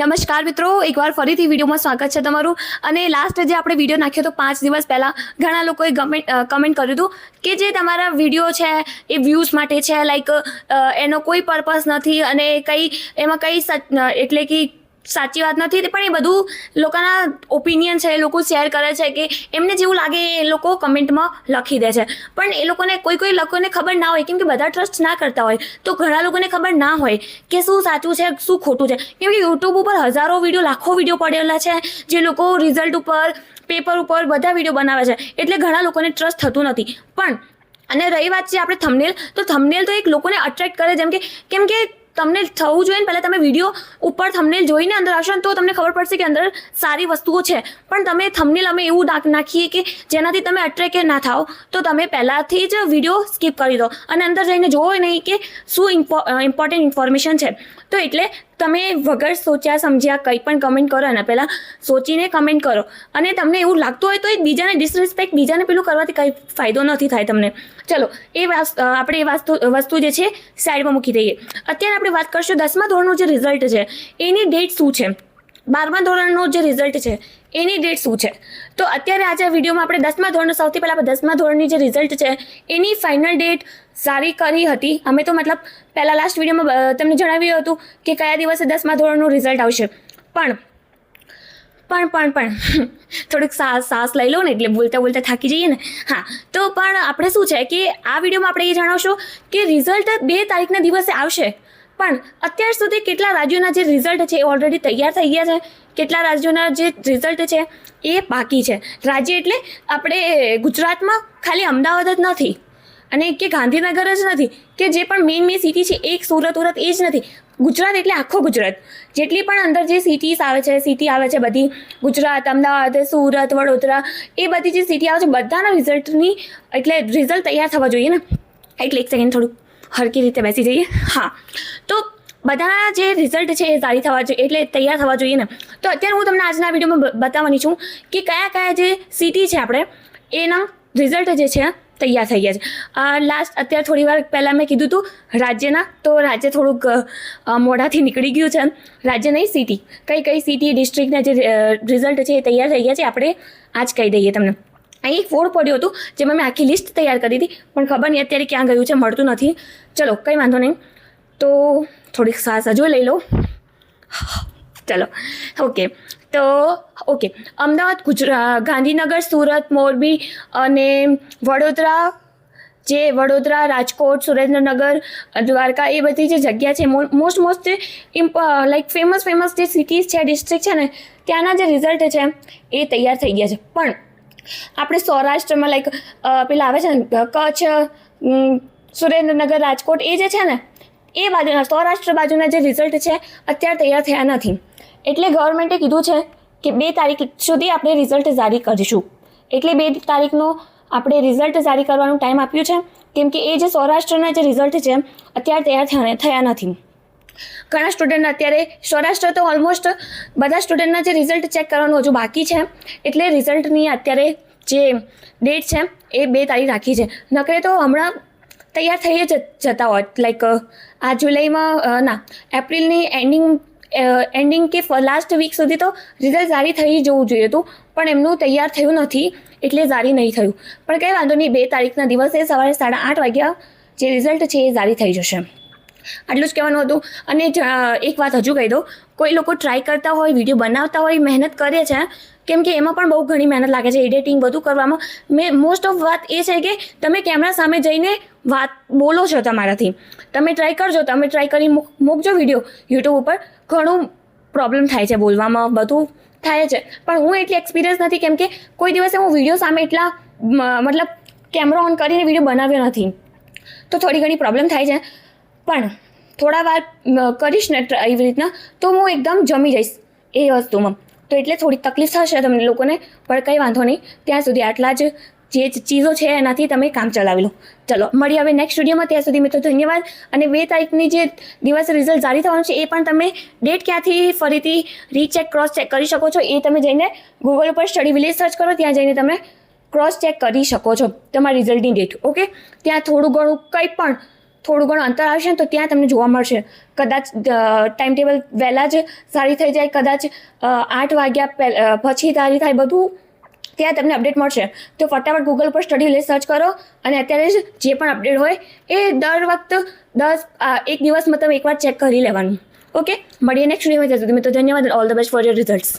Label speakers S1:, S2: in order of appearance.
S1: નમસ્કાર મિત્રો, એકવાર ફરીથી વિડીયોમાં સ્વાગત છે તમારું. અને લાસ્ટ જે આપણે વિડીયો નાખ્યો તો 5 દિવસ પહેલાં ઘણા લોકોએ કમેન્ટ કર્યું હતું કે જે તમારા વિડીયો છે એ વ્યૂઝ માટે છે, લાઈક એનો કોઈ પર્પસ નથી અને એમાં કંઈ એટલે કે સાચી વાત નથી, પણ એ બધું લોકોના ઓપિનિયન છે, એ લોકો શેર કરે છે કે એમને જેવું લાગે એ લોકો કમેન્ટમાં લખી દે છે. પણ એ લોકોને કોઈ લોકોને ખબર ના હોય, કેમ કે બધા ટ્રસ્ટ ના કરતા હોય, તો ઘણા લોકોને ખબર ના હોય કે શું સાચું છે શું ખોટું છે. કેમ કે યુટ્યુબ ઉપર હજારો વિડીયો, લાખો વિડીયો પડેલા છે, જે લોકો રિઝલ્ટ ઉપર, પેપર ઉપર બધા વિડીયો બનાવે છે, એટલે ઘણા લોકોને ટ્રસ્ટ થતું નથી. પણ અને રહી વાત છે આપણે થંબનેલ, તો થંબનેલ તો એક લોકોને અટ્રેક્ટ કરે, કેમ કે તમને થવું જોઈએ ને, પહેલાં તમે વિડીયો ઉપર થંબનેલ જોઈને અંદર આવશો ને તો તમને ખબર પડશે કે અંદર સારી વસ્તુઓ છે. પણ તમે થંબનેલ અમે એવું નાખીએ કે જેનાથી તમે અટ્રેક્ટ ના થાઓ, તો તમે પહેલાંથી જ વિડીયો સ્કીપ કરી દો અને અંદર જઈને જોવો નહીં કે શું ઇમ્પોર્ટન્ટ ઇન્ફોર્મેશન છે. તો એટલે તમે વગર સોચ્યા સમજ્યા કંઈ પણ કમેન્ટ કરો, અને પહેલાં સોચીને કમેન્ટ કરો. અને તમને એવું લાગતું હોય તો એક બીજાને ડિસરિસ્પેક્ટ, બીજાને પેલું કરવાથી કંઈ ફાયદો નથી થાય તમને. ચલો આપણે એ વસ્તુ જે છે સાઈડમાં મૂકી દઈએ. અત્યારે આપણે વાત કરશું 10મા ધોરણનું જે રિઝલ્ટ છે એની ડેટ શું છે, 12મા ધોરણનું જે રિઝલ્ટ છે એની ડેટ શું છે. તો અત્યારે આજે વિડીયોમાં આપણે 10મા ધોરણનું, સૌથી પહેલાં આપણે 10મા ધોરણની જે રિઝલ્ટ છે એની ફાઇનલ ડેટ જારી કરી હતી અમે. તો મતલબ પહેલાં લાસ્ટ વિડીયોમાં તમને જણાવ્યું હતું કે કયા દિવસે 10મા ધોરણનું રિઝલ્ટ આવશે. પણ થોડુંક સાસ લઈ લો ને, એટલે બોલતા થાકી જઈએ ને. હા, તો પણ આપણે શું છે કે આ વિડીયોમાં આપણે એ જણાવશું કે રિઝલ્ટ 2 તારીખના દિવસે આવશે. પણ અત્યાર સુધી કેટલા રાજ્યોના જે રિઝલ્ટ છે એ ઓલરેડી તૈયાર થઈ ગયા છે, કેટલા રાજ્યોના જે રિઝલ્ટ છે એ બાકી છે. રાજ્ય એટલે આપણે ગુજરાતમાં ખાલી અમદાવાદ જ નથી અને કે ગાંધીનગર જ નથી, કે જે પણ મેઇન સિટી છે એક સુરત એ જ નથી. ગુજરાત એટલે આખો ગુજરાત, જેટલી પણ અંદર જે સિટી આવે છે બધી, ગુજરાત, અમદાવાદ, સુરત, વડોદરા, એ બધી જે સિટી આવે છે બધાના રિઝલ્ટની એટલે રિઝલ્ટ તૈયાર થવા જોઈએ ને. એટલે એક સેકન્ડ થોડુંક હરકી રીતે બેસી જઈએ. હા, તો બધાના જે રિઝલ્ટ છે એ જારી થવા જોઈએ, એટલે તૈયાર થવા જોઈએ ને. તો અત્યારે હું તમને આજના વિડીયોમાં બતાવવાની છું કે કયા જે સિટી છે આપણે એના રિઝલ્ટ જે છે તૈયાર થઈ ગયા છે. અત્યારે થોડી વાર પહેલાં મેં કીધું હતું રાજ્યના, તો રાજ્ય થોડુંક મોઢાથી નીકળી ગયું છે. રાજ્ય નહીં, સિટી, કઈ સિટી ડિસ્ટ્રિક્ટના જે રિઝલ્ટ છે એ તૈયાર થઈ ગયા છે. આપણે આજ કહી દઈએ તમને. અહીં એક ફોડ પડ્યું હતું જેમાં મેં આખી લિસ્ટ તૈયાર કરી હતી, પણ ખબર નહીં અત્યારે ક્યાં ગયું છે, મળતું નથી. ચલો કંઈ વાંધો નહીં, તો થોડીક સાસ હજુ લઈ લો. ચલો ઓકે, અમદાવાદ, ગાંધીનગર, સુરત, મોરબી અને વડોદરા, રાજકોટ, સુરેન્દ્રનગર, દ્વારકા, એ બધી જે જગ્યા છે મોસ્ટ લાઈક ફેમસ જે સિટીઝ છે, ડિસ્ટ્રિક્ટ છે ને, ત્યાંના જે રિઝલ્ટ છે એ તૈયાર થઈ ગયા છે. પણ આપણે સૌરાષ્ટ્રમાં લાઈક પેલા આવે છે ને કચ્છ, સુરેન્દ્રનગર, રાજકોટ, એ જે છે ને એ બાજુના સૌરાષ્ટ્ર બાજુના જે રિઝલ્ટ છે અત્યારે તૈયાર થયા નથી. એટલે ગવર્મેન્ટે કીધું છે કે 2 તારીખ સુધી આપણે રિઝલ્ટ જારી કરીશું. એટલે 2 તારીખનો આપણે રિઝલ્ટ જારી કરવાનું ટાઈમ આપ્યું છે, કેમ કે એ જે સૌરાષ્ટ્રના જે રિઝલ્ટ છે અત્યારે તૈયાર થયા નથી. ઘણા સ્ટુડન્ટ અત્યારે સૌરાષ્ટ્ર તો ઓલમોસ્ટ બધા સ્ટુડન્ટના જે રિઝલ્ટ ચેક કરવાનું હજુ બાકી છે, એટલે રિઝલ્ટની અત્યારે જે ડેટ છે એ 2 તારીખ રાખી છે. નકરે તો હમણાં તૈયાર થઈ જ જતા હોત, લાઈક આ જુલાઈમાં એપ્રિલની એન્ડિંગ કે લાસ્ટ વીક સુધી તો રિઝલ્ટ જારી થઈ જવું જોઈએ હતું, પણ એમનું તૈયાર થયું નથી એટલે જારી નહીં થયું. પણ કંઈ વાંધો નહીં, 2 તારીખના દિવસે સવારે 8:30 વાગ્યા જે રિઝલ્ટ છે એ જારી થઈ જશે. આટલું જ કહેવાનું હતું. અને એક વાત હજુ કહી દઉં, કોઈ લોકો ટ્રાય કરતા હોય, વિડીયો બનાવતા હોય, મહેનત કરે છે, કેમ કે એમાં પણ બહુ ઘણી મહેનત લાગે છે, એડિટિંગ બધું કરવામાં. મોસ્ટ ઓફ વાત એ છે કે તમે કેમેરા સામે જઈને વાત બોલો છો તમારાથી. તમે ટ્રાય કરજો, તમે ટ્રાય કરી મૂકજો વિડીયો યુટ્યુબ ઉપર. ઘણું પ્રોબ્લેમ થાય છે બોલવામાં, બધું થાય છે, પણ હું એટલી એક્સપિરિયન્સ નથી, કેમ કે કોઈ દિવસે હું વિડીયો સામે એટલા મતલબ કેમેરા ઓન કરીને વિડીયો બનાવ્યો નથી, તો થોડી ઘણી પ્રોબ્લેમ થાય છે. પણ થોડા વાર કરીશ ને એવી રીતના તો હું એકદમ જમી જઈશ એ વસ્તુમાં. તો એટલે થોડીક તકલીફ થશે તમને લોકોને, પણ કંઈ વાંધો નહીં. ત્યાં સુધી આટલા જ જે ચીજો છે એનાથી તમે કામ ચલાવી લો. ચલો મળીએ હવે નેક્સ્ટ વિડીયોમાં. ત્યાં સુધી મિત્રો ધન્યવાદ. અને 2 તારીખની જે દિવસે રિઝલ્ટ જારી થવાનું છે એ પણ તમે ડેટ ક્યાંથી ફરીથી રીચેક ક્રોસ ચેક કરી શકો છો, એ તમે જઈને ગૂગલ ઉપર સ્ટડી વિલેજ સર્ચ કરો, ત્યાં જઈને તમે ક્રોસ ચેક કરી શકો છો તમારા રિઝલ્ટની ડેટ. ઓકે, ત્યાં થોડું ઘણું કંઈ પણ થોડું ઘણું અંતર આવશે ને તો ત્યાં તમને જોવા મળશે. કદાચ ટાઈમ ટેબલ વહેલા જ સારી થઈ જાય, કદાચ 8 વાગ્યા પછી સારી થાય, બધું ત્યાં તમને અપડેટ મળશે. તો ફટાફટ ગૂગલ પર સ્ટડી વિલેજ સર્ચ કરો અને અત્યારે જ જે પણ અપડેટ હોય એ દર વખત એક દિવસમાં તમે એકવાર ચેક કરી લેવાનું. ઓકે, મળીએ નેક્સ્ટ વિડીયોમાં. ત્યાં સુધી મિત્રો ધન્યવાદ. All the best for your results.